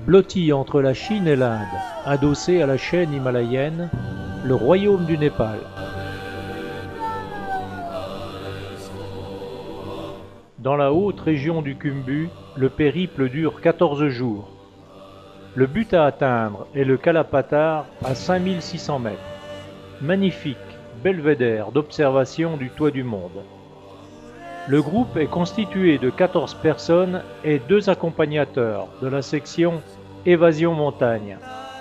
Blotti entre la Chine et l'Inde, adossé à la chaîne himalayenne, le royaume du Népal. Dans la haute région du Khumbu, le périple dure 14 jours. Le but à atteindre est le Kalapatar à 5600 mètres. Magnifique belvédère d'observation du toit du monde. Le groupe est constitué de 14 personnes et 2 accompagnateurs de la section Évasion Montagne,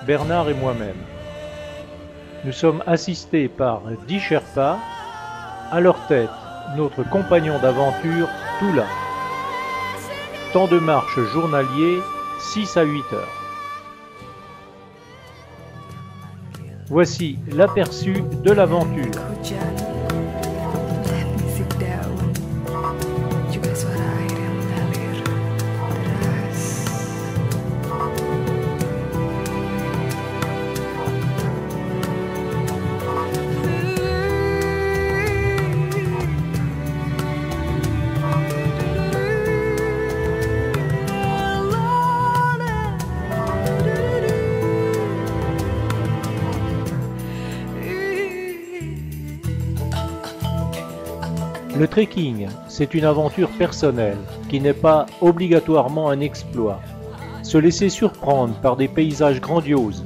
Bernard et moi-même. Nous sommes assistés par 10 Sherpas, à leur tête notre compagnon d'aventure Toula. Temps de marche journalier 6 à 8 heures. Voici l'aperçu de l'aventure. Le trekking, c'est une aventure personnelle qui n'est pas obligatoirement un exploit. Se laisser surprendre par des paysages grandioses,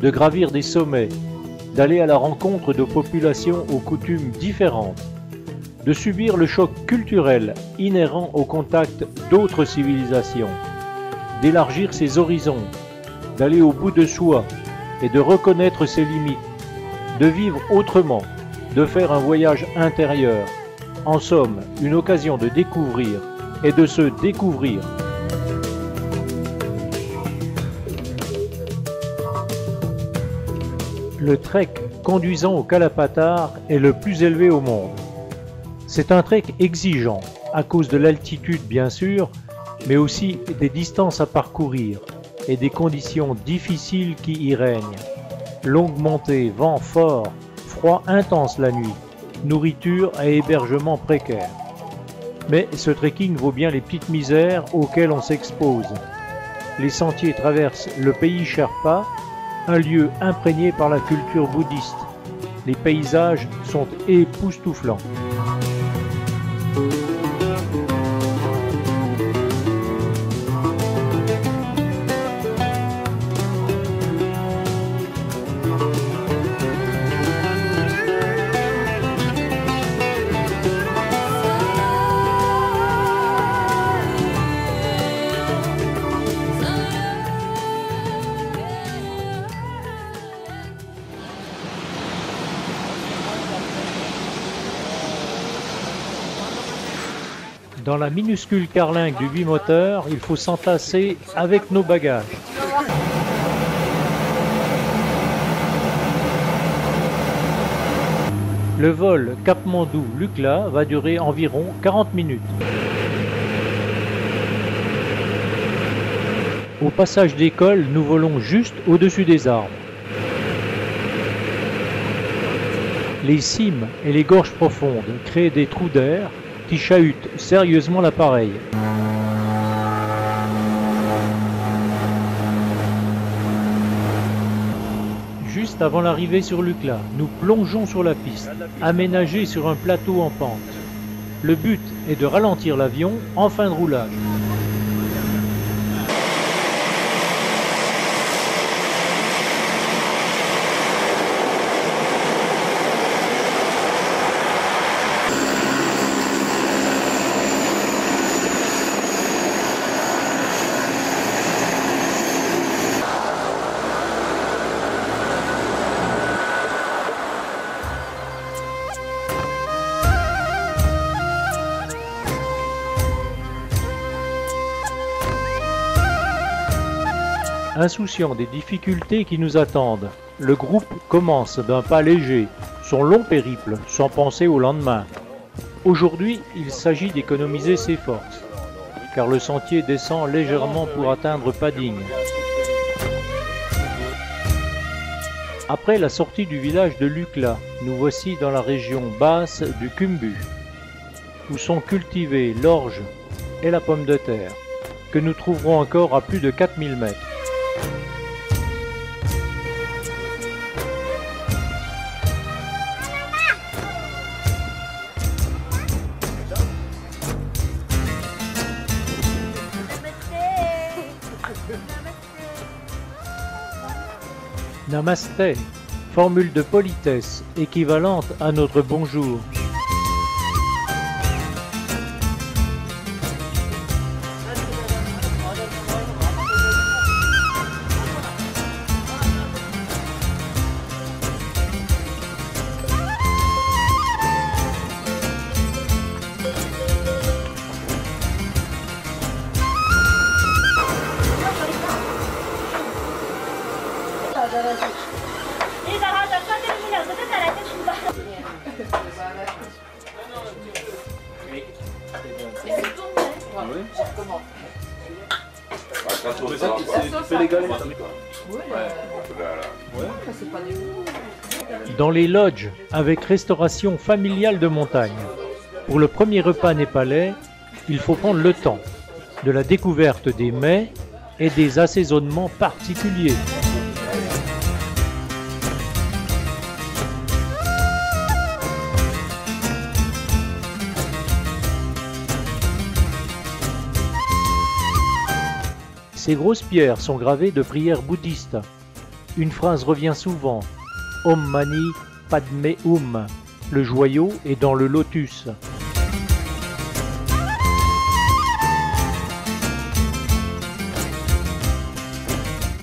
de gravir des sommets, d'aller à la rencontre de populations aux coutumes différentes, de subir le choc culturel inhérent au contact d'autres civilisations, d'élargir ses horizons, d'aller au bout de soi et de reconnaître ses limites, de vivre autrement, de faire un voyage intérieur. En somme, une occasion de découvrir et de se découvrir. Le trek conduisant au Kalapatar est le plus élevé au monde. C'est un trek exigeant, à cause de l'altitude bien sûr, mais aussi des distances à parcourir et des conditions difficiles qui y règnent. Longue montée, vent fort, froid intense la nuit. Nourriture et hébergement précaire. Mais ce trekking vaut bien les petites misères auxquelles on s'expose. Les sentiers traversent le pays Sherpa, un lieu imprégné par la culture bouddhiste. Les paysages sont époustouflants. Dans la minuscule carlingue du bimoteur, il faut s'entasser avec nos bagages. Le vol Katmandou-Lukla va durer environ 40 minutes. Au passage d'école, nous volons juste au-dessus des arbres. Les cimes et les gorges profondes créent des trous d'air qui chahutent sérieusement l'appareil. Juste avant l'arrivée sur Lukla, nous plongeons sur la piste, aménagée sur un plateau en pente. Le but est de ralentir l'avion en fin de roulage. Insouciant des difficultés qui nous attendent, le groupe commence d'un pas léger son long périple sans penser au lendemain. Aujourd'hui, il s'agit d'économiser ses forces, car le sentier descend légèrement pour atteindre Pading. Après la sortie du village de Lukla, nous voici dans la région basse du Khumbu, où sont cultivées l'orge et la pomme de terre, que nous trouverons encore à plus de 4000 mètres. Namasté, formule de politesse équivalente à notre bonjour. Dans les lodges avec restauration familiale de montagne. Pour le premier repas népalais, il faut prendre le temps de la découverte des mets et des assaisonnements particuliers. Ces grosses pierres sont gravées de prières bouddhistes. Une phrase revient souvent, Om Mani Padme Hum, le joyau est dans le lotus.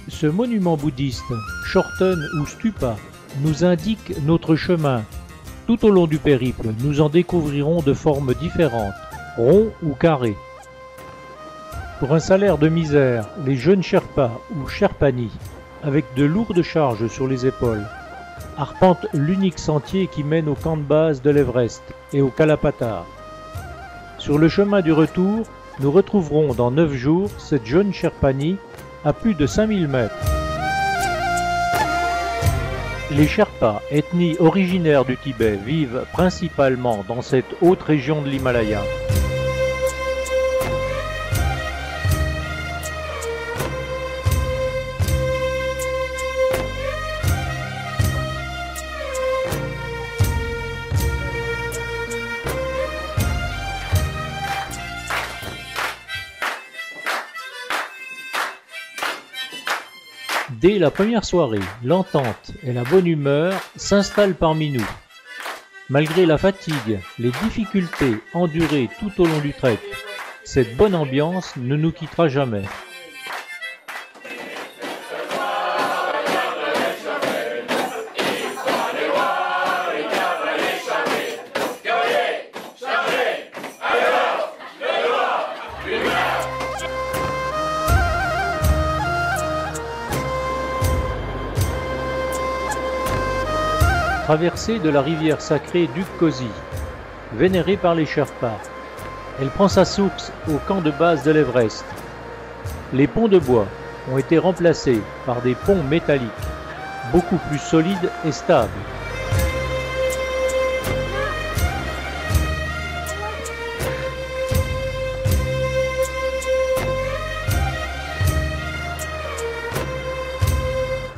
Ce monument bouddhiste, Chorten ou Stupa, nous indique notre chemin. Tout au long du périple, nous en découvrirons de formes différentes, ronds ou carrés. Pour un salaire de misère, les jeunes Sherpas ou Sherpani, avec de lourdes charges sur les épaules, arpentent l'unique sentier qui mène au camp de base de l'Everest et au Kalapatar. Sur le chemin du retour, nous retrouverons dans 9 jours cette jeune Sherpani à plus de 5000 mètres. Les Sherpas, ethnie originaire du Tibet, vivent principalement dans cette haute région de l'Himalaya. Dès la première soirée, l'entente et la bonne humeur s'installent parmi nous. Malgré la fatigue, les difficultés endurées tout au long du trek, cette bonne ambiance ne nous quittera jamais. Traversée de la rivière sacrée Dukkosi, vénérée par les Sherpas. Elle prend sa source au camp de base de l'Everest. Les ponts de bois ont été remplacés par des ponts métalliques, beaucoup plus solides et stables.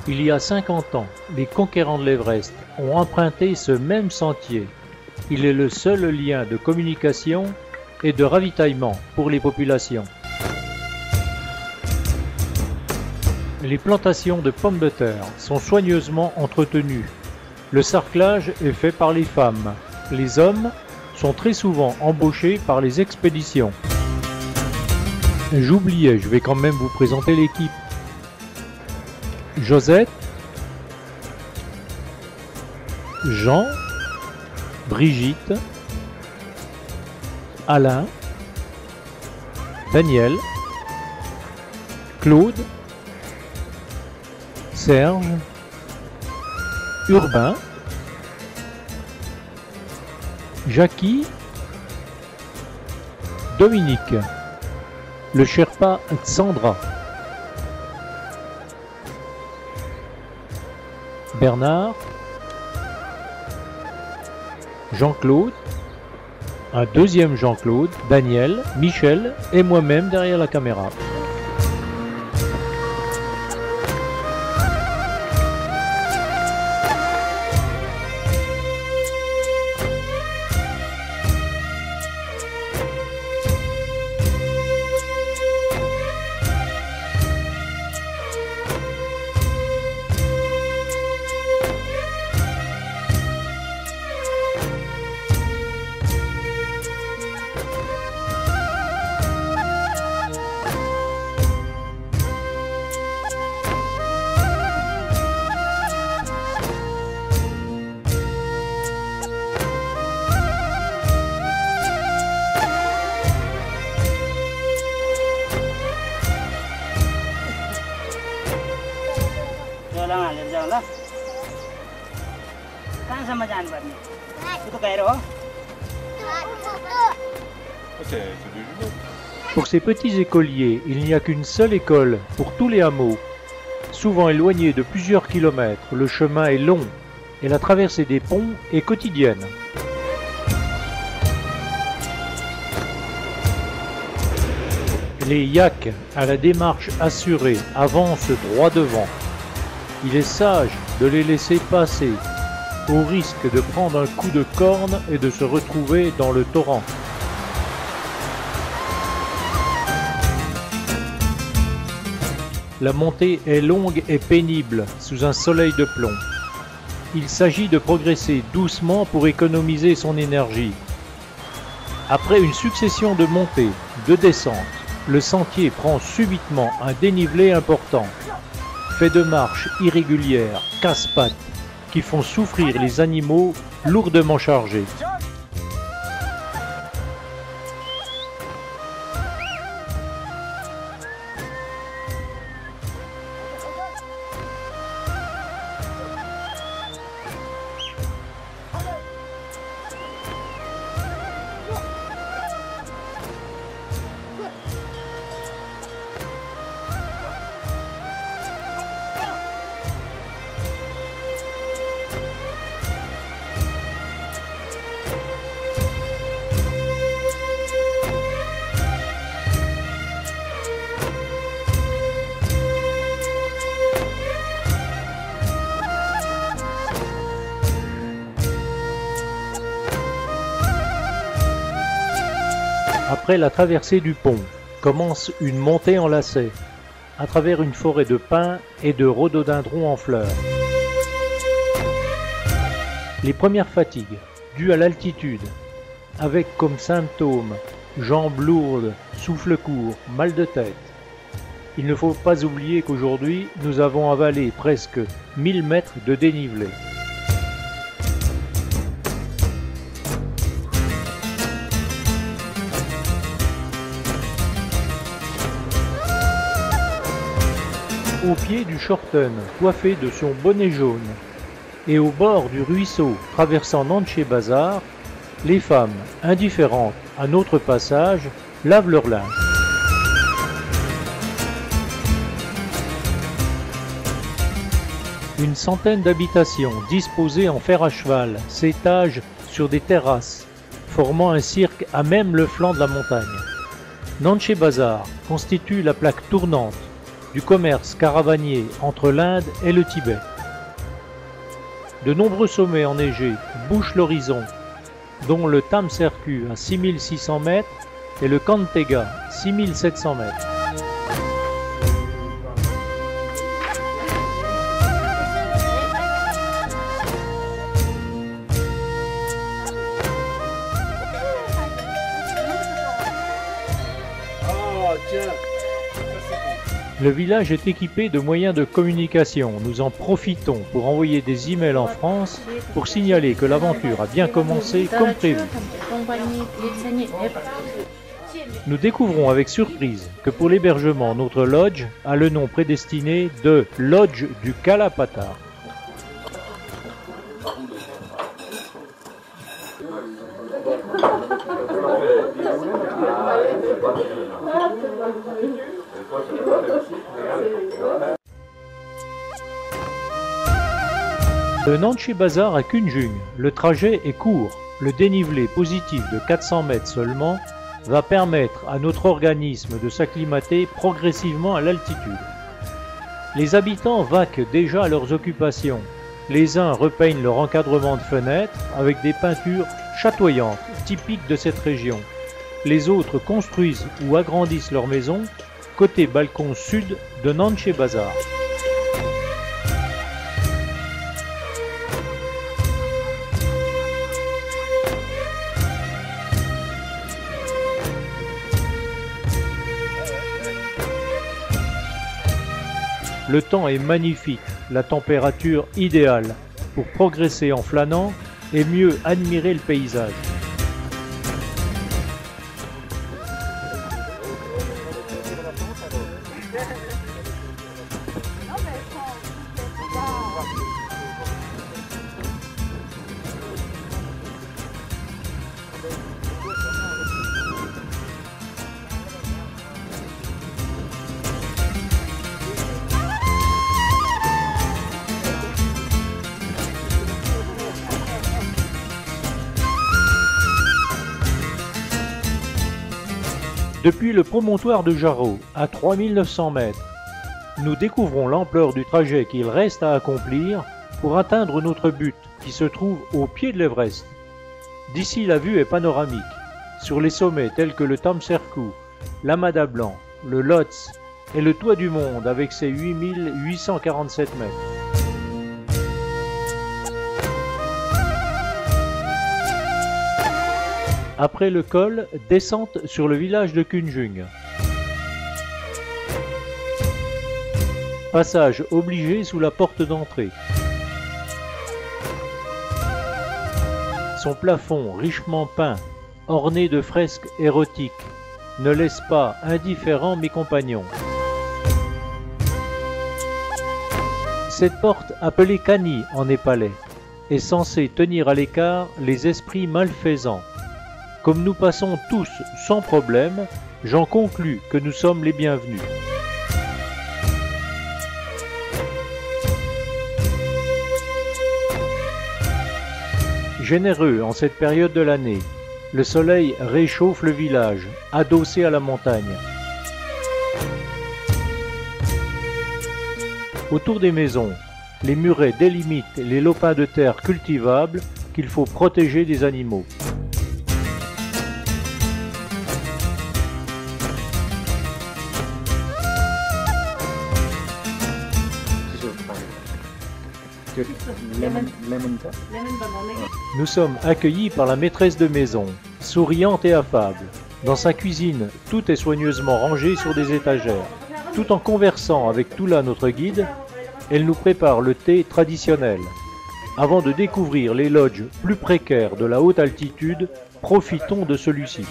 Il y a 50 ans, les conquérants de l'Everest ont emprunté ce même sentier. Il est le seul lien de communication et de ravitaillement pour les populations. Les plantations de pommes de terre sont soigneusement entretenues. Le sarclage est fait par les femmes. Les hommes sont très souvent embauchés par les expéditions. J'oubliais, je vais quand même vous présenter l'équipe. Josette, Jean, Brigitte, Alain, Daniel, Claude, Serge, Urbain, Jackie, Dominique, le Sherpa Sandra, Bernard, Jean-Claude, un deuxième Jean-Claude, Daniel, Michel et moi-même derrière la caméra. झोलामा हालेर जाउँ ल कहाँसम्म जानुपर्ने त्यो गएर हो Pour ces petits écoliers, il n'y a qu'une seule école pour tous les hameaux. Souvent éloignés de plusieurs kilomètres, le chemin est long et la traversée des ponts est quotidienne. Les yaks, à la démarche assurée, avancent droit devant. Il est sage de les laisser passer, au risque de prendre un coup de corne et de se retrouver dans le torrent. La montée est longue et pénible sous un soleil de plomb. Il s'agit de progresser doucement pour économiser son énergie. Après une succession de montées, de descentes, le sentier prend subitement un dénivelé important, fait de marches irrégulières, casse-pattes, qui font souffrir les animaux lourdement chargés. Après la traversée du pont, commence une montée en lacet, à travers une forêt de pins et de rhododendrons en fleurs. Les premières fatigues, dues à l'altitude, avec comme symptômes jambes lourdes, souffle court, mal de tête. Il ne faut pas oublier qu'aujourd'hui, nous avons avalé presque 1000 mètres de dénivelé. Au pied du Shorten, coiffé de son bonnet jaune, et au bord du ruisseau traversant Nanché Bazar, les femmes, indifférentes à notre passage, lavent leur linge. Une centaine d'habitations disposées en fer à cheval s'étagent sur des terrasses, formant un cirque à même le flanc de la montagne. Nanché Bazar constitue la plaque tournante du commerce caravanier entre l'Inde et le Tibet. De nombreux sommets enneigés bouchent l'horizon, dont le Tamserku à 6600 mètres et le Kantega 6700 mètres. Le village est équipé de moyens de communication. Nous en profitons pour envoyer des emails en France pour signaler que l'aventure a bien commencé comme prévu. Nous découvrons avec surprise que pour l'hébergement, notre lodge a le nom prédestiné de Lodge du Kalapatar. De Nanché Bazar à Kunjung, le trajet est court. Le dénivelé positif de 400 mètres seulement va permettre à notre organisme de s'acclimater progressivement à l'altitude. Les habitants vaquent déjà à leurs occupations. Les uns repeignent leur encadrement de fenêtres avec des peintures chatoyantes, typiques de cette région. Les autres construisent ou agrandissent leurs maisons, côté balcon sud de Nanché Bazar. Le temps est magnifique, la température idéale pour progresser en flânant et mieux admirer le paysage. Depuis le promontoire de Jarreau, à 3900 mètres, nous découvrons l'ampleur du trajet qu'il reste à accomplir pour atteindre notre but, qui se trouve au pied de l'Everest. D'ici, la vue est panoramique, sur les sommets tels que le Tamserku, l'Amada Blanc, le Lhotse et le toit du monde avec ses 8847 mètres. Après le col, descente sur le village de Kunjung. Passage obligé sous la porte d'entrée. Son plafond richement peint, orné de fresques érotiques, ne laisse pas indifférents mes compagnons. Cette porte, appelée Kani en népalais, est censée tenir à l'écart les esprits malfaisants. Comme nous passons tous sans problème, j'en conclus que nous sommes les bienvenus. Généreux en cette période de l'année, le soleil réchauffe le village, adossé à la montagne. Autour des maisons, les murets délimitent les lopins de terre cultivables qu'il faut protéger des animaux. Nous sommes accueillis par la maîtresse de maison, souriante et affable. Dans sa cuisine, tout est soigneusement rangé sur des étagères. Tout en conversant avec Tula, notre guide, elle nous prépare le thé traditionnel. Avant de découvrir les lodges plus précaires de la haute altitude, profitons de celui-ci.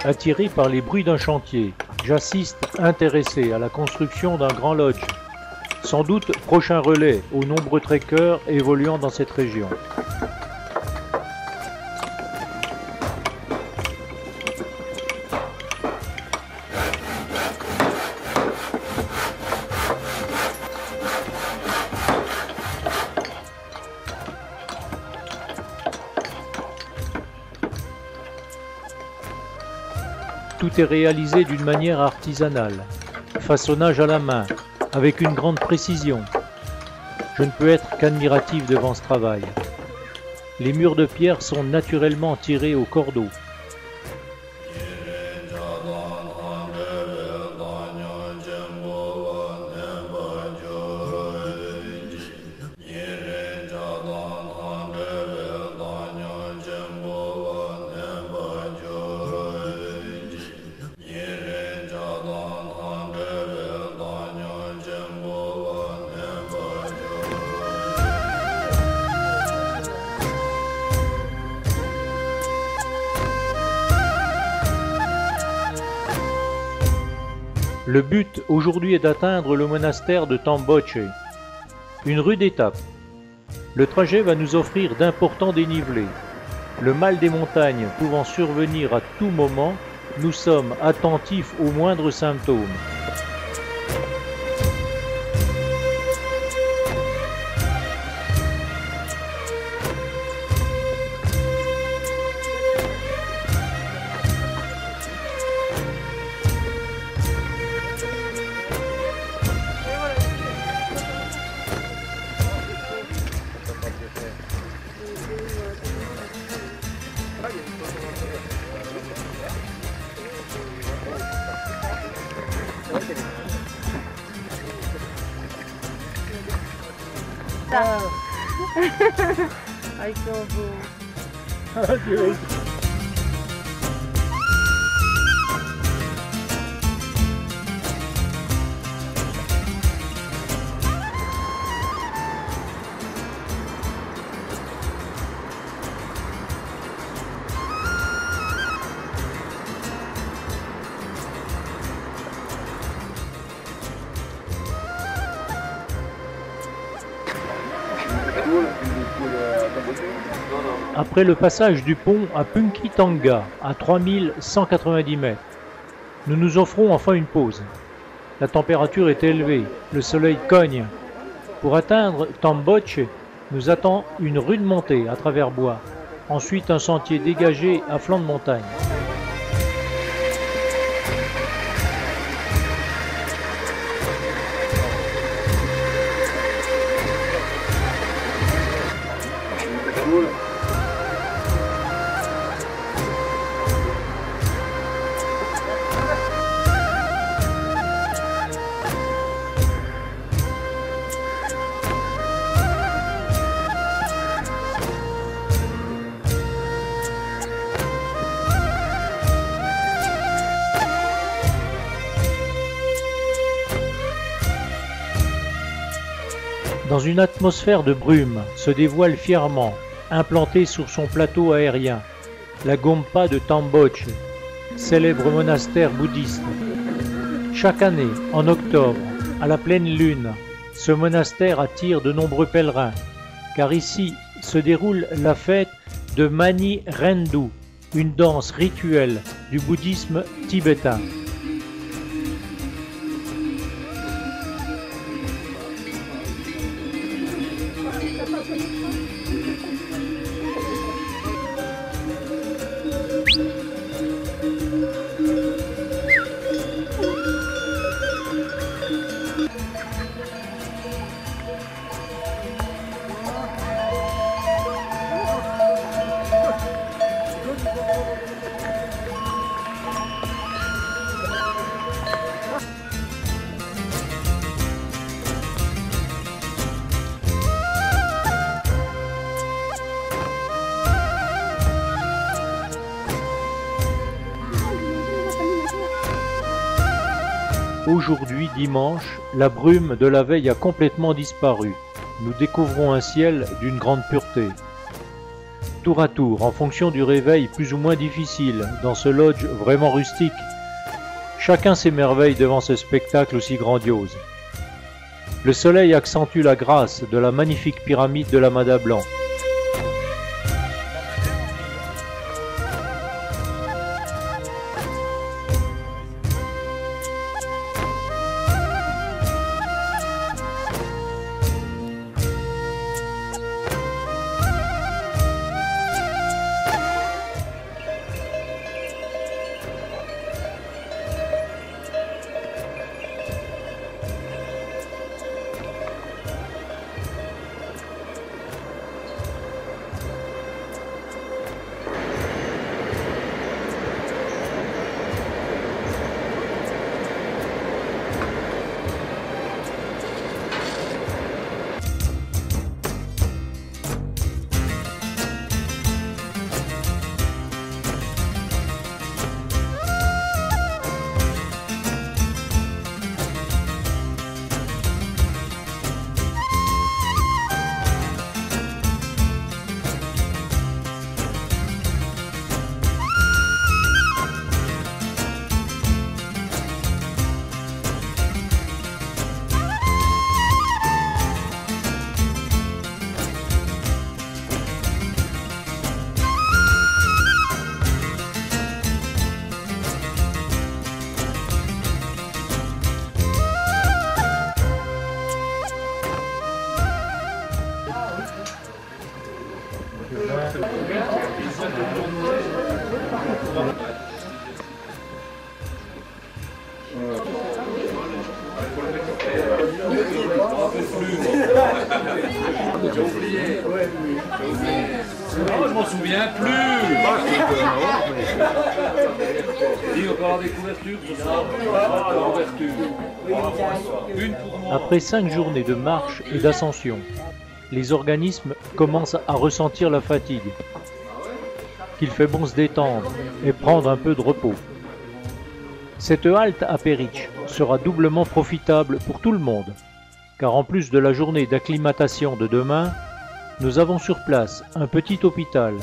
Attiré par les bruits d'un chantier, j'assiste intéressé à la construction d'un grand lodge. Sans doute prochain relais aux nombreux trekkers évoluant dans cette région. Tout est réalisé d'une manière artisanale, façonnage à la main, avec une grande précision. Je ne peux être qu'admiratif devant ce travail. Les murs de pierre sont naturellement tirés au cordeau. Le but aujourd'hui est d'atteindre le monastère de Tamboche, une rude étape. Le trajet va nous offrir d'importants dénivelés. Le mal des montagnes pouvant survenir à tout moment, nous sommes attentifs aux moindres symptômes. Cool, cool, Après le passage du pont à Punkitanga, à 3190 mètres, nous nous offrons enfin une pause. La température est élevée, le soleil cogne. Pour atteindre Tamboche, nous attend une rude montée à travers bois, ensuite un sentier dégagé à flanc de montagne. Dans une atmosphère de brume se dévoile fièrement, implanté sur son plateau aérien, la Gompa de Tamboche, célèbre monastère bouddhiste. Chaque année, en octobre, à la pleine lune, ce monastère attire de nombreux pèlerins, car ici se déroule la fête de Mani Rendu, une danse rituelle du bouddhisme tibétain. Aujourd'hui, dimanche, la brume de la veille a complètement disparu. Nous découvrons un ciel d'une grande pureté. Tour à tour, en fonction du réveil plus ou moins difficile, dans ce lodge vraiment rustique, chacun s'émerveille devant ce spectacle aussi grandiose. Le soleil accentue la grâce de la magnifique pyramide de l'Amada Blanc. Oh, je m'en souviens plus. Il va falloir des couvertures, Après 5 journées de marche et d'ascension, les organismes commencent à ressentir la fatigue, qu'il fait bon se détendre et prendre un peu de repos. Cette halte à Perich sera doublement profitable pour tout le monde, car en plus de la journée d'acclimatation de demain, nous avons sur place un petit hôpital,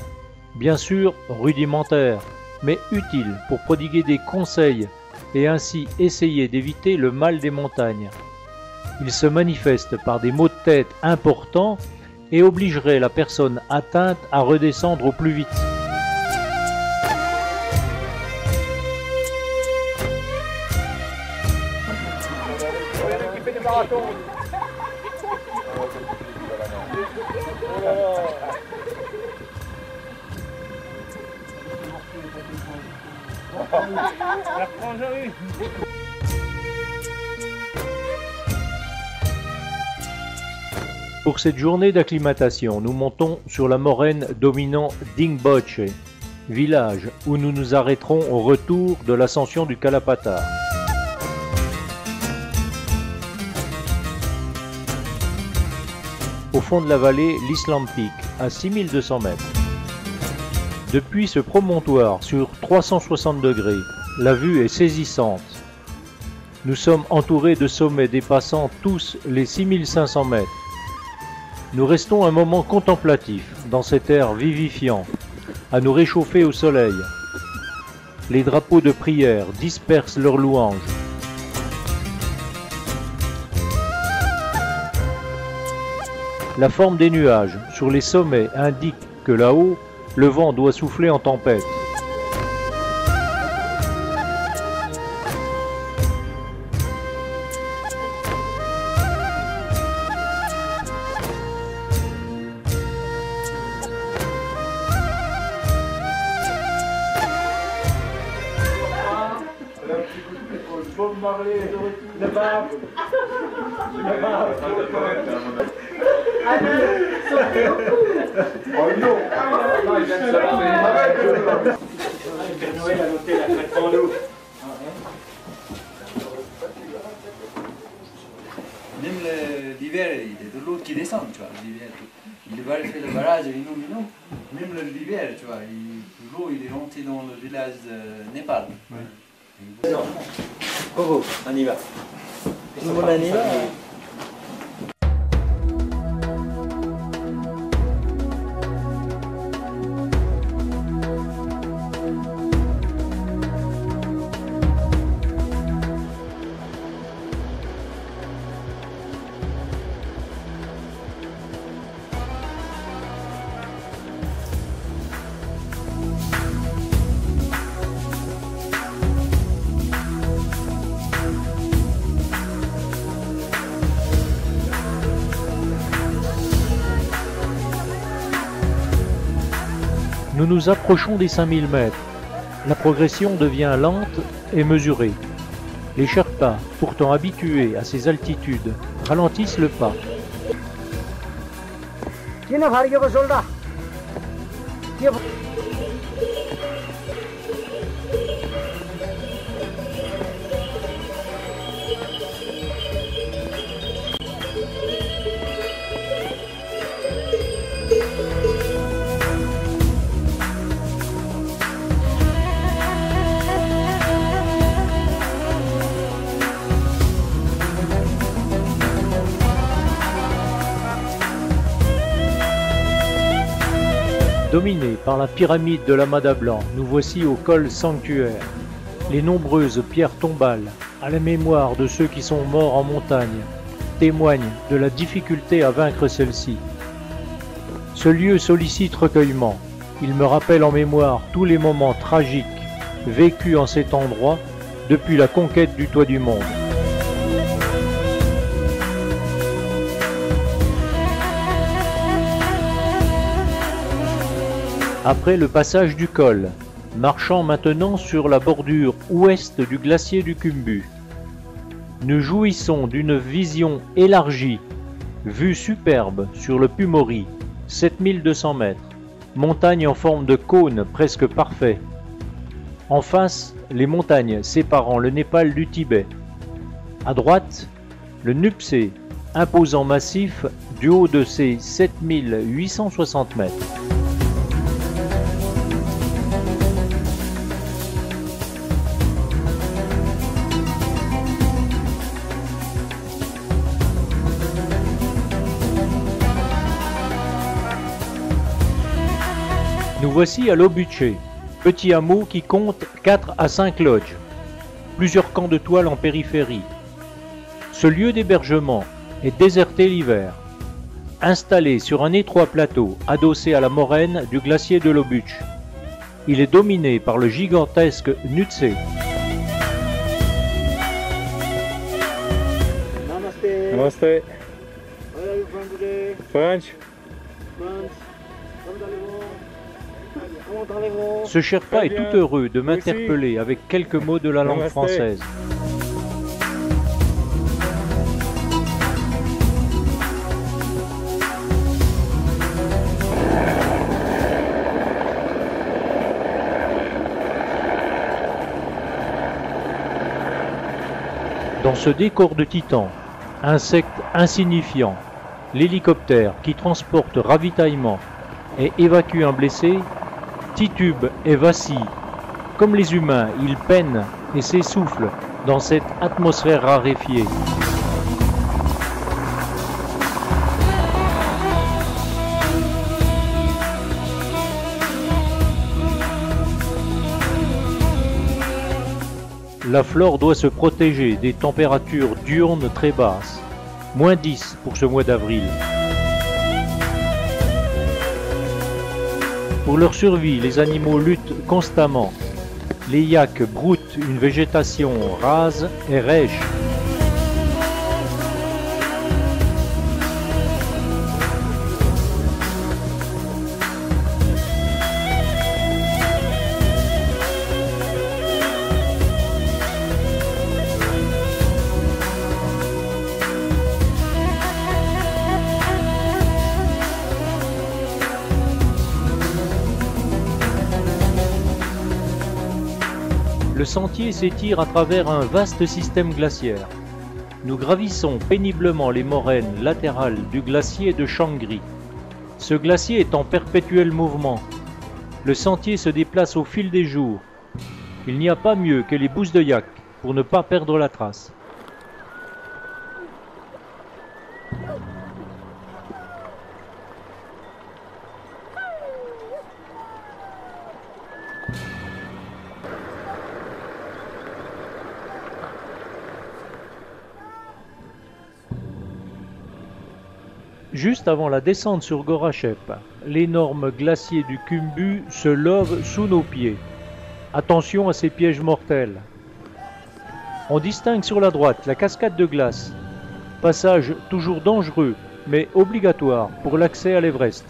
bien sûr rudimentaire, mais utile pour prodiguer des conseils et ainsi essayer d'éviter le mal des montagnes. Il se manifeste par des maux de tête importants et obligerait la personne atteinte à redescendre au plus vite. Pour cette journée d'acclimatation, nous montons sur la moraine dominant Dingboche, village où nous nous arrêterons au retour de l'ascension du Kalapatar. Au fond de la vallée, l'Island Peak, à 6200 mètres. Depuis ce promontoire sur 360 degrés, la vue est saisissante. Nous sommes entourés de sommets dépassant tous les 6500 mètres. Nous restons un moment contemplatif dans cet air vivifiant, à nous réchauffer au soleil. Les drapeaux de prière dispersent leurs louanges. La forme des nuages sur les sommets indique que là-haut, le vent doit souffler en tempête. Même l'hiver, il est de l'eau qui descend, tu vois, l'hiver. Il va faire le barrage Inou. Même l'hiver, tu vois, l'eau il est monté dans le village de Népal. Ouais. Coco, on y va. Tout le monde on y va. Nous nous approchons des 5000 mètres. La progression devient lente et mesurée. Les Sherpas, pourtant habitués à ces altitudes, ralentissent le pas. Dominés par la pyramide de l'Amada Blanc, nous voici au col sanctuaire. Les nombreuses pierres tombales, à la mémoire de ceux qui sont morts en montagne, témoignent de la difficulté à vaincre celle-ci. Ce lieu sollicite recueillement. Il me rappelle en mémoire tous les moments tragiques vécus en cet endroit depuis la conquête du toit du monde. Après le passage du col, marchant maintenant sur la bordure ouest du glacier du Khumbu, nous jouissons d'une vision élargie, vue superbe sur le Pumori, 7200 mètres, montagne en forme de cône presque parfait. En face, les montagnes séparant le Népal du Tibet. À droite, le Nuptse, imposant massif du haut de ses 7860 mètres. Nous voici à Lobuche, petit hameau qui compte 4 à 5 lodges, plusieurs camps de toile en périphérie. Ce lieu d'hébergement est déserté l'hiver. Installé sur un étroit plateau adossé à la moraine du glacier de l'Obuch. Il est dominé par le gigantesque Nutse. Namaste. Namaste. Where are you from today? French. France. Comment allez-vous? Ce Sherpa est tout heureux de m'interpeller avec quelques mots de la langue Namaste. française. Dans ce décor de titan, insectes insignifiants, l'hélicoptère qui transporte ravitaillement et évacue un blessé, titube et vacille. Comme les humains, il peine et s'essouffle dans cette atmosphère raréfiée. La flore doit se protéger des températures diurnes très basses, -10 pour ce mois d'avril. Pour leur survie, les animaux luttent constamment. Les yaks broutent une végétation rase et rêche. Le sentier s'étire à travers un vaste système glaciaire. Nous gravissons péniblement les moraines latérales du glacier de Shangri. Ce glacier est en perpétuel mouvement. Le sentier se déplace au fil des jours. Il n'y a pas mieux que les bousses de yak pour ne pas perdre la trace. Juste avant la descente sur Gorachep, l'énorme glacier du Khumbu se love sous nos pieds. Attention à ces pièges mortels. On distingue sur la droite la cascade de glace. Passage toujours dangereux, mais obligatoire pour l'accès à l'Everest.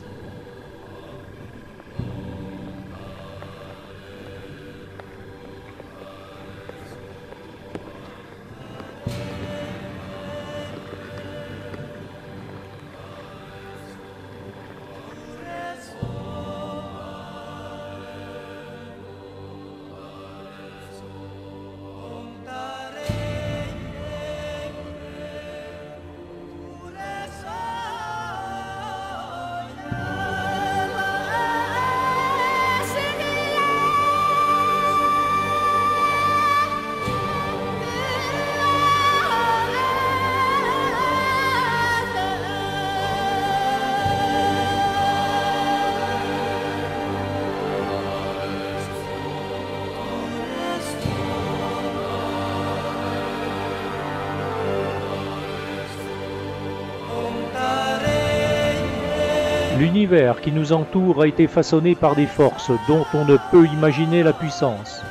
L'univers qui nous entoure a été façonné par des forces dont on ne peut imaginer la puissance.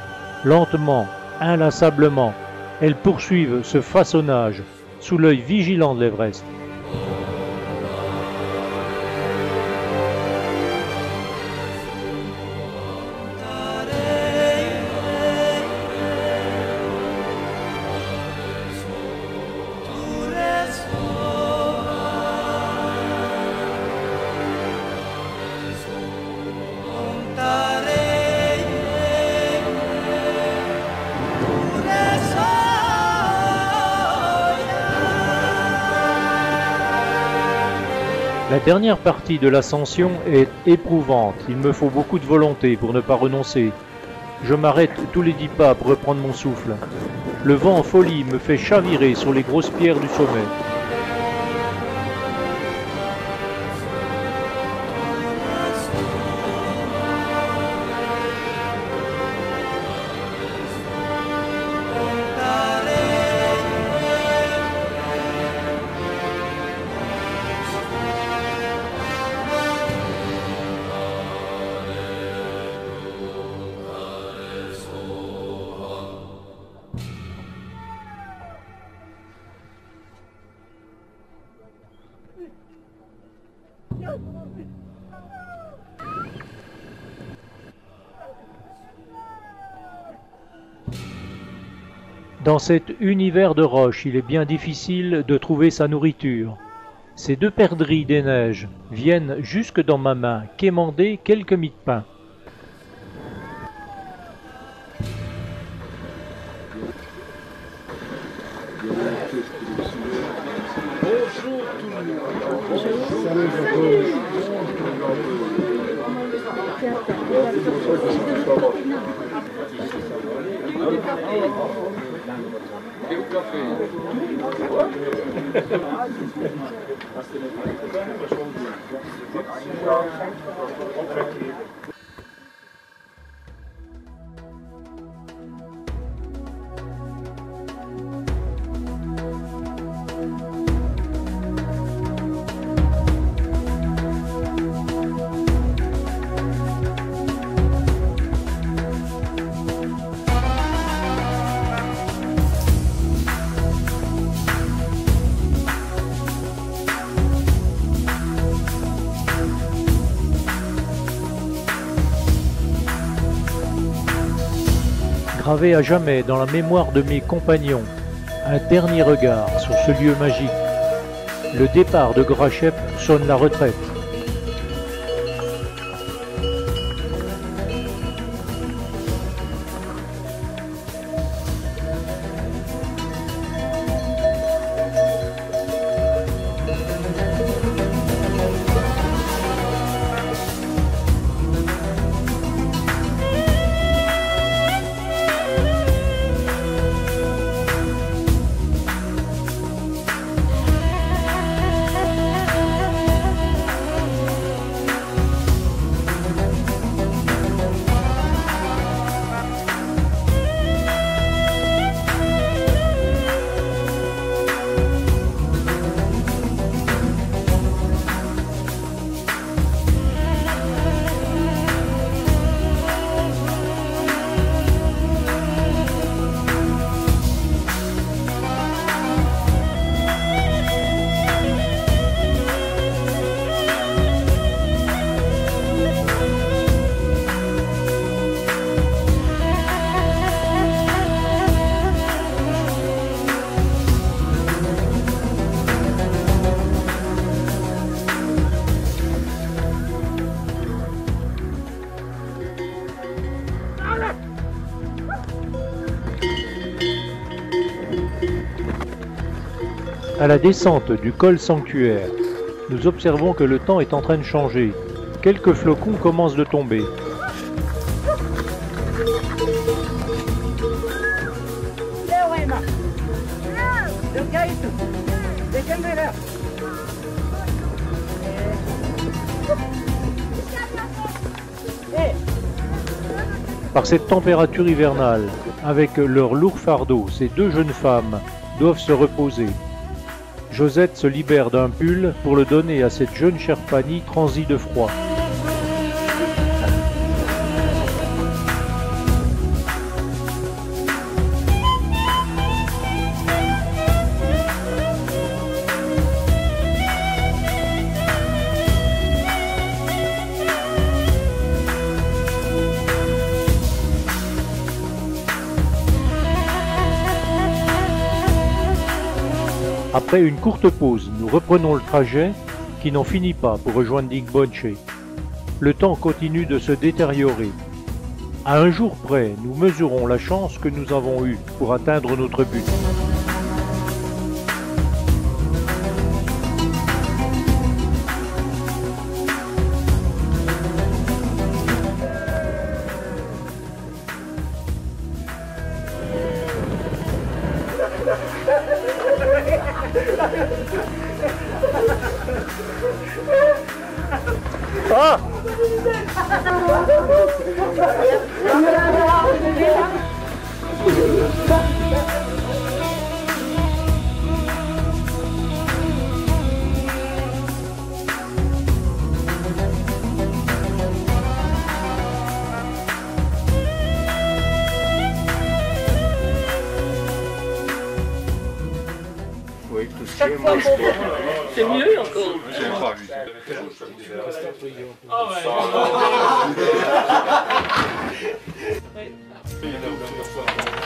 Lentement, inlassablement, elles poursuivent ce façonnage sous l'œil vigilant de l'Everest. La dernière partie de l'ascension est éprouvante. Il me faut beaucoup de volonté pour ne pas renoncer. Je m'arrête tous les 10 pas pour reprendre mon souffle. Le vent en folie me fait chavirer sur les grosses pierres du sommet. Dans cet univers de roches, il est bien difficile de trouver sa nourriture. Ces deux perdrix des neiges viennent jusque dans ma main quémander quelques mie de pain. Gravé à jamais dans la mémoire de mes compagnons, un dernier regard sur ce lieu magique. Le départ de Grachep sonne la retraite. À la descente du col sanctuaire, nous observons que le temps est en train de changer. Quelques flocons commencent de tomber. Par cette température hivernale, avec leur lourd fardeau, ces deux jeunes femmes doivent se reposer. Josette se libère d'un pull pour le donner à cette jeune Sherpanie transie de froid. Après une courte pause, nous reprenons le trajet qui n'en finit pas pour rejoindre Digbonche. Le temps continue de se détériorer. À un jour près, nous mesurons la chance que nous avons eue pour atteindre notre but. Ah! Oui. Chaque fois pour c'est mieux encore. J'ai pas vu. Ah ouais. Ouais. 24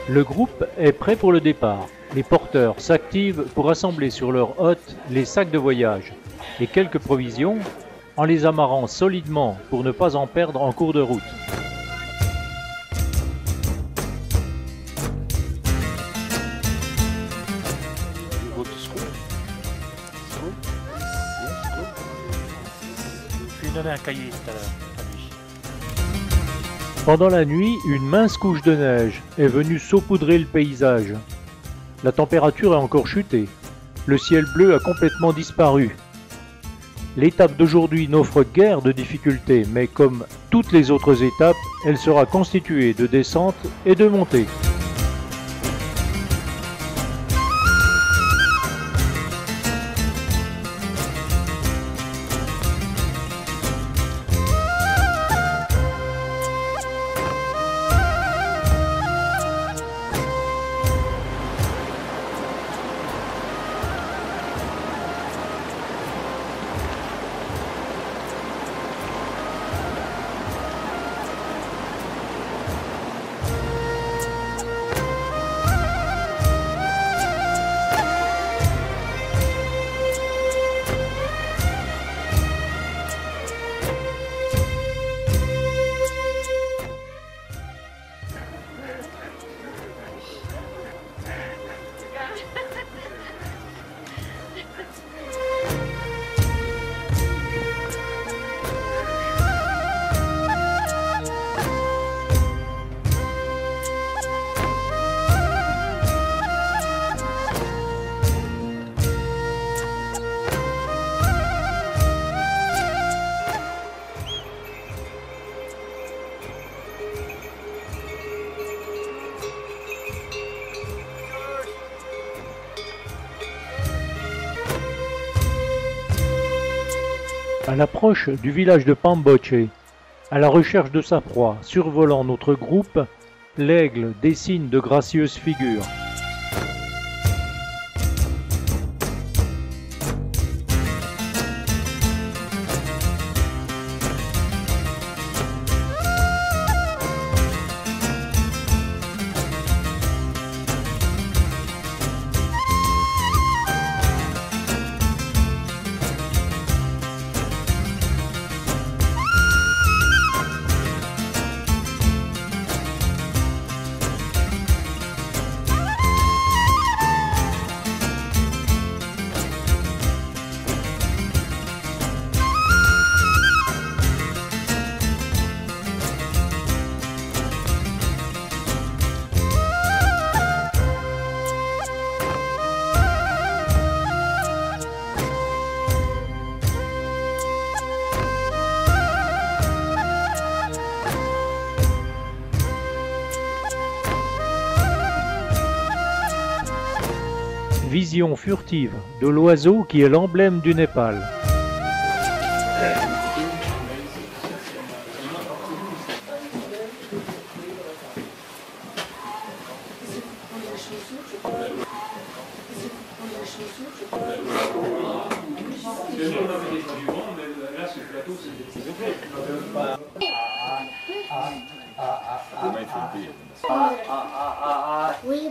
Le groupe est prêt pour le départ. Les porteurs s'activent pour assembler sur leur hotte les sacs de voyage et quelques provisions en les amarrant solidement pour ne pas en perdre en cours de route. Je lui ai donné un cahier tout à l'heure. Pendant la nuit, une mince couche de neige est venue saupoudrer le paysage. La température a encore chuté. Le ciel bleu a complètement disparu. L'étape d'aujourd'hui n'offre guère de difficultés, mais comme toutes les autres étapes, elle sera constituée de descentes et de montées. À l'approche du village de Pamboche, à la recherche de sa proie, survolant notre groupe, l'aigle dessine de gracieuses figures. Vision furtive de l'oiseau qui est l'emblème du Népal. Oui,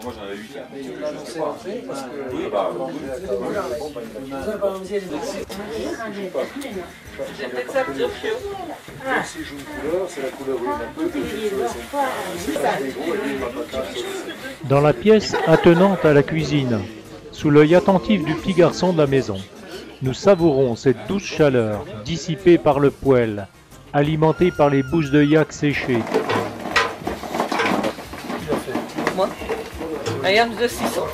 Moi j'en avais 8 là. Oui, C'est peut-être ça que tu recherches. Dans la pièce attenante à la cuisine, sous l'œil attentif du petit garçon de la maison, nous savourons cette douce chaleur dissipée par le poêle, alimentée par les bousses de yak séchées. Moi, un yam de 600.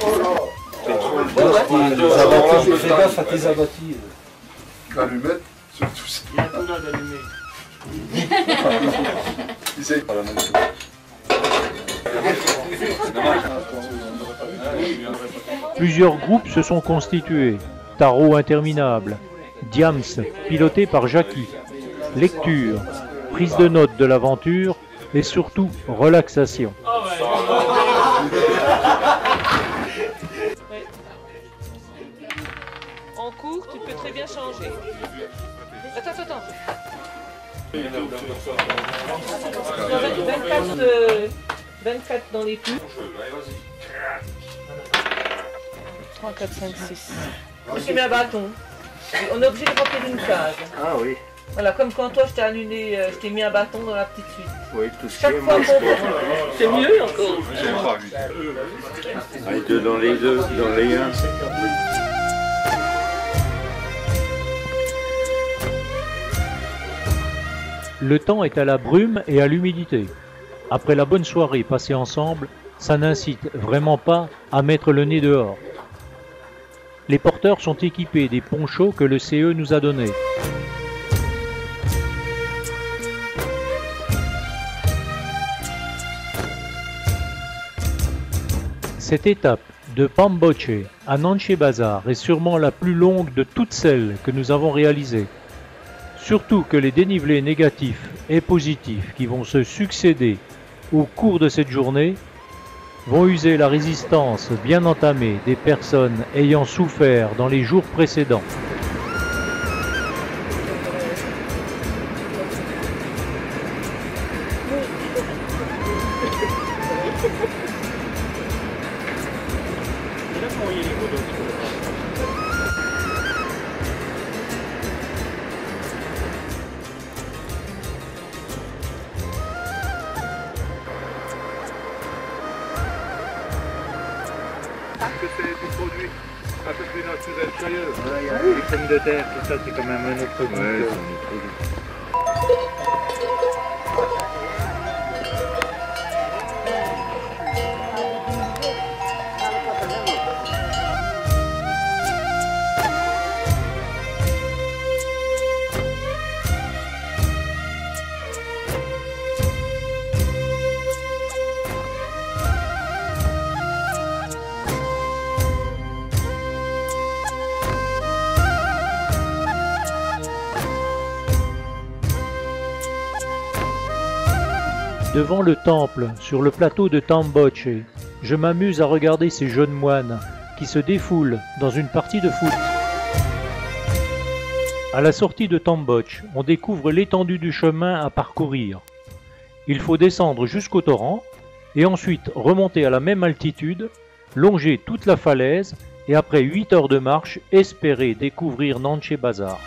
Fais gaffe à tes abattis. L'allumette, surtout ça. Il y a pas mal d'allumés. C'est pas la même chose. Plusieurs groupes se sont constitués. Tarot interminable, Diams piloté par Jackie, lecture, prise de notes de l'aventure et surtout relaxation. Ouais. En cours, tu peux très bien changer. Attends. 24 dans les coups. 3, 4, 5, 6. Je t'ai mis un bâton. On est obligé de remplir une case. Ah oui, Voilà, comme quand toi je t'ai annulé, je t'ai mis un bâton dans la petite suite. oui, tout ce qui Chaque est fois qu'on monstre. c'est mieux encore. J'aime pas 8. Allez, deux dans les 1. Le temps est à la brume et à l'humidité. Après la bonne soirée passée ensemble, ça n'incite vraiment pas à mettre le nez dehors. Les porteurs sont équipés des ponchos que le CE nous a donnés. Cette étape de Pamboche à Nanche Bazar est sûrement la plus longue de toutes celles que nous avons réalisées. Surtout que les dénivelés négatifs et positifs qui vont se succéder au cours de cette journée vont user la résistance bien entamée des personnes ayant souffert dans les jours précédents. Que c'est des produits un peu plus naturels qu'ailleurs. Voilà, il y a les pommes de terre, tout ça, c'est quand même un autre goût. Devant le temple, sur le plateau de Tamboche, je m'amuse à regarder ces jeunes moines qui se défoulent dans une partie de foot. À la sortie de Tamboche, on découvre l'étendue du chemin à parcourir. Il faut descendre jusqu'au torrent et ensuite remonter à la même altitude, longer toute la falaise et après 8 heures de marche, espérer découvrir Nanche Bazar.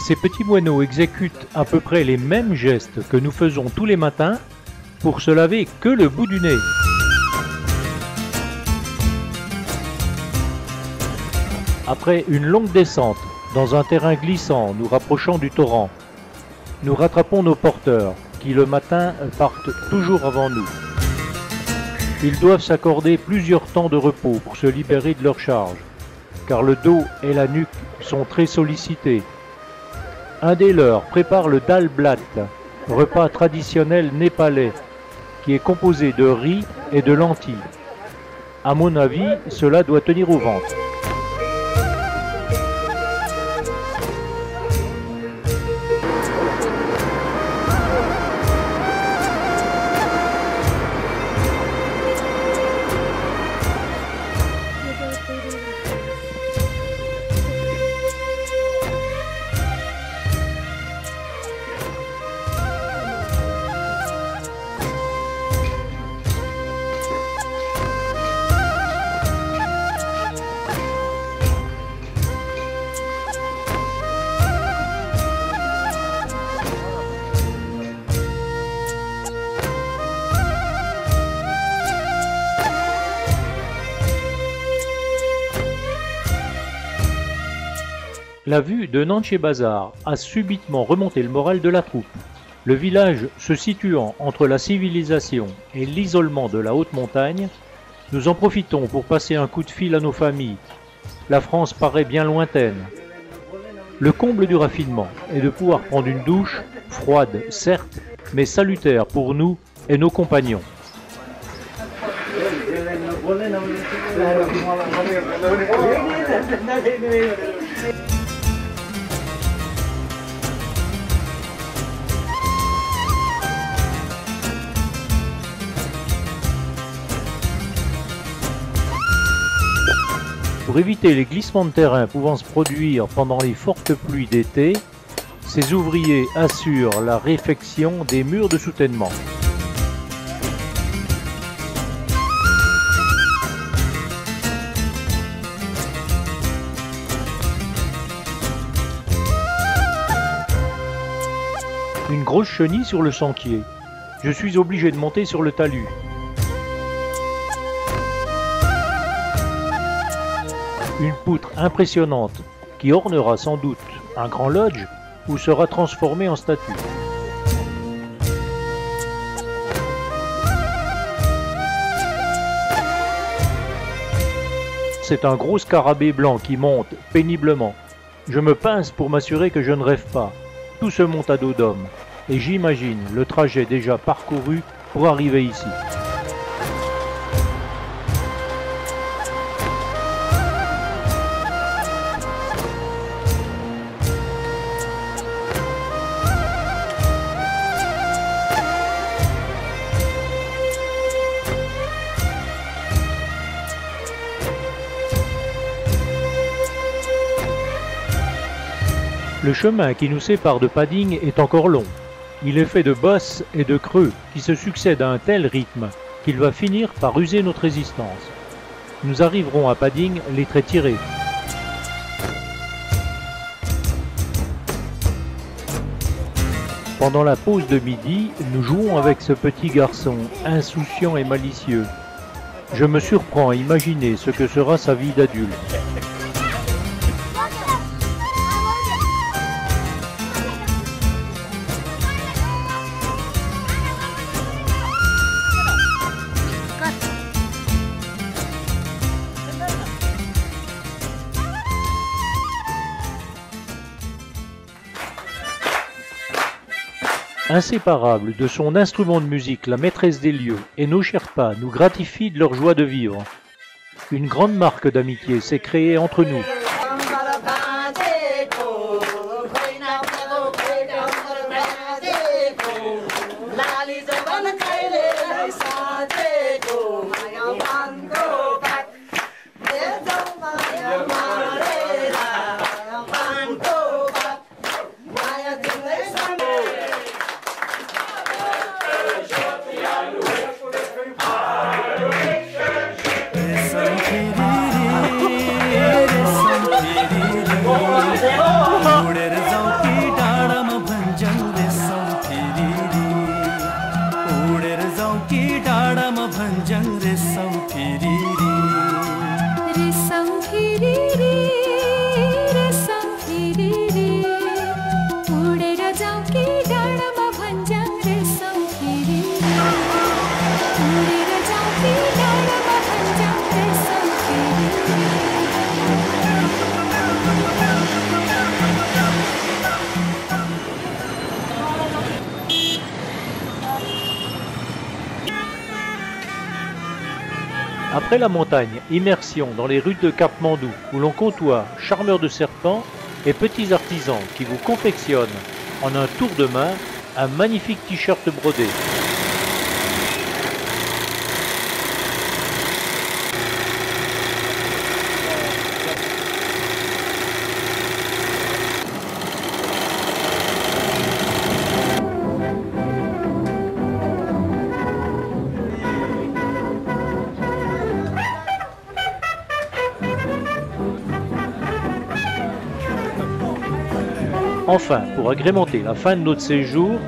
Ces petits moineaux exécutent à peu près les mêmes gestes que nous faisons tous les matins pour se laver que le bout du nez. Après une longue descente dans un terrain glissant nous rapprochant du torrent, nous rattrapons nos porteurs qui le matin partent toujours avant nous. Ils doivent s'accorder plusieurs temps de repos pour se libérer de leur charge, car le dos et la nuque sont très sollicités. Un des leurs prépare le dal blat, repas traditionnel népalais, qui est composé de riz et de lentilles. À mon avis, cela doit tenir au ventre. La vue de Nanché Bazar a subitement remonté le moral de la troupe. Le village se situant entre la civilisation et l'isolement de la haute montagne, nous en profitons pour passer un coup de fil à nos familles. La France paraît bien lointaine. Le comble du raffinement est de pouvoir prendre une douche, froide certes, mais salutaire pour nous et nos compagnons. Pour éviter les glissements de terrain pouvant se produire pendant les fortes pluies d'été, ces ouvriers assurent la réfection des murs de soutènement. Une grosse chenille sur le sentier. Je suis obligé de monter sur le talus. Une poutre impressionnante qui ornera sans doute un grand lodge ou sera transformée en statue. C'est un gros scarabée blanc qui monte péniblement. Je me pince pour m'assurer que je ne rêve pas. Tout se monte à dos d'homme et j'imagine le trajet déjà parcouru pour arriver ici. Le chemin qui nous sépare de Pading est encore long. Il est fait de bosses et de creux qui se succèdent à un tel rythme qu'il va finir par user notre résistance. Nous arriverons à Pading les traits tirés. Pendant la pause de midi, nous jouons avec ce petit garçon, insouciant et malicieux. Je me surprends à imaginer ce que sera sa vie d'adulte. Inséparable de son instrument de musique, la maîtresse des lieux et nos Sherpas nous gratifient de leur joie de vivre. Une grande marque d'amitié s'est créée entre nous. Après la montagne, immersion dans les rues de Cap-Mandou où l'on côtoie charmeurs de serpents et petits artisans qui vous confectionnent en un tour de main un magnifique t-shirt brodé. Enfin, pour agrémenter la fin de notre séjour,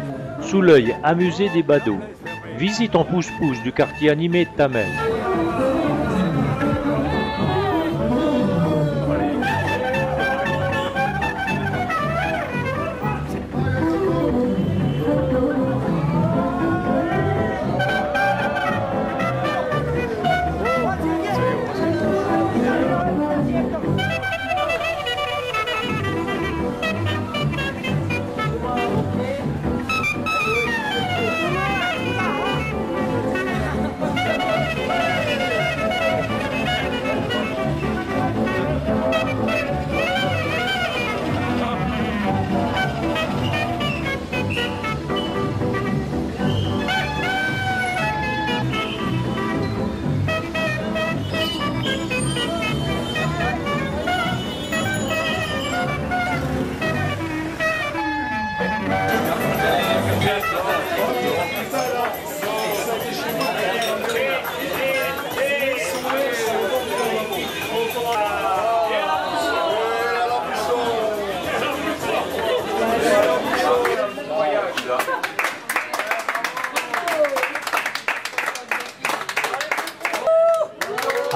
sous l'œil amusé des badauds, visite en pouce-pouce du quartier animé de Tamel.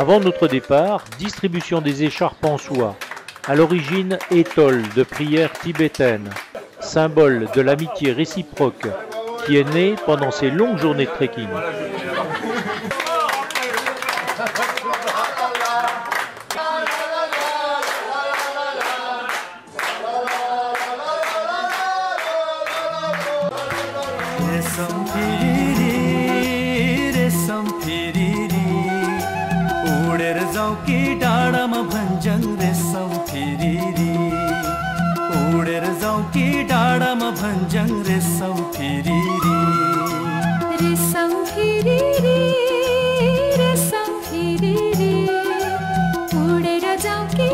Avant notre départ, distribution des écharpes en soie, à l'origine étole de prière tibétaine, symbole de l'amitié réciproque qui est née pendant ces longues journées de trekking. डाँडामा भञ्जङ रेशम फिरिरी उडेर जाउँ कि डाँडामा भञ्जङ रेशम फिरिरी रेशम फिरिरी रेशम फिरिरी उडेर जाउँ कि